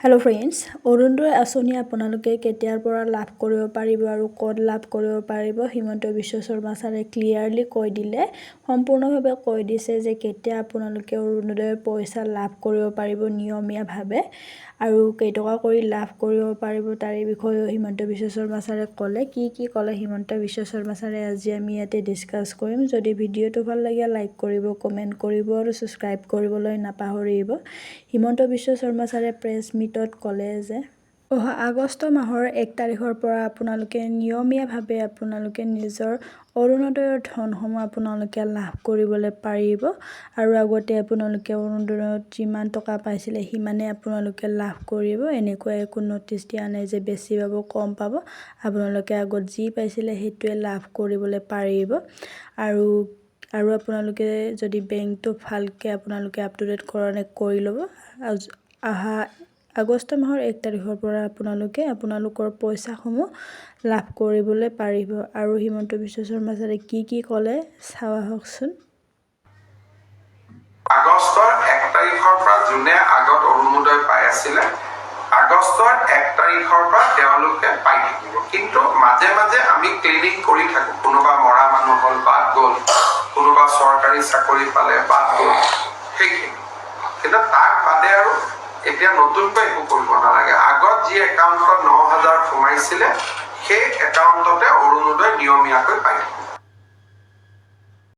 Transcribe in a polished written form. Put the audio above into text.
Hello' friends, Orunodoi আঁচনি আপোনালোকে কেতিয়াৰ পৰা লাভ কৰিব পাৰিব আৰু ক'ত লাভ কৰিব পাৰিব হিমন্ত বিশ্ব শৰ্মা ছাৰে ক্লিয়াৰলি কৈ দিলে, সম্পূৰ্ণভাৱে কৈ দিছে যে কেতিয়া আপোনালোকে অৰুণোদয়ৰ পইচা লাভ কৰিব পাৰিব নিয়মীয়াভাৱে আৰু কেইটকা কৰি লাভ কৰিব পাৰিব তাৰে বিষয়েও হিমন্ত বিশ্ব শৰ্মা ছাৰে ক'লে। কি ক'লে হিমন্ত বিশ্ব শৰ্মা ছাৰে আজি আমি ইয়াতে ডিছকাছ কৰিম। যদি ভিডিঅ'টো ভাল লাগে লাইক কৰিব, কমেণ্ট কৰিব আৰু ছাবস্ক্ৰাইব কৰিবলৈ নাপাহৰিব। হিমন্ত বিশ্ব শৰ্মা ছাৰে প্ৰেছ মিটত ক'লে যে অহা আগষ্ট মাহৰ 1 তাৰিখৰ পৰা আপোনালোকে নিয়মীয়াভাৱে আপোনালোকে নিজৰ অৰুণোদয়ৰ ধনসমূহ আপোনালোকে লাভ কৰিবলৈ পাৰিব আৰু আগতে আপোনালোকে অৰুণোদয়ত যিমান টকা পাইছিলে সিমানে আপোনালোকে লাভ কৰিব। এনেকুৱা একো ন'টিচ দিয়া নাই যে বেছি পাব কম পাব, আপোনালোকে আগত যি পাইছিলে সেইটোৱে লাভ কৰিবলৈ পাৰিব। আৰু আপোনালোকে যদি বেংকটো ভালকৈ আপোনালোকে আপ টু ডেট কৰি ল'ব। অহা আগষ্ট মাহৰ 1 তাৰিখৰ পৰা আপোনালোকে আপোনালোকৰ পইচাসমূহ লাভ কৰিবলৈ পাৰিব। আৰু হিমন্ত বিশ্ব শৰ্মা ছাৰে কি ক'লে চাওঁ আহকচোন। আগষ্টৰ 1 তাৰিখৰ পৰা যোনে আগত অৰুণোদয় পাই আছিলে আগষ্টৰ 1 তাৰিখৰ পৰা তেওঁলোকে পাই থাকিব। কিন্তু মাজে মাজে আমি ক্লিনিং কৰি থাকোঁ, কোনোবা মৰা মানুহ হ'ল বাদ গ'ল, কোনোবা চৰকাৰী চাকৰি পালে বাদ গ'ল, সেইখিনি। কিন্তু তাক বাদে আৰু এতিয়া নতুনকৈ একো কৰিব নালাগে। আগত যি একাউণ্টত 9,000 সোমাইছিলে সেই একাউণ্টতে অৰুণোদয় নিয়মীয়াকৈ পাই থাকিব।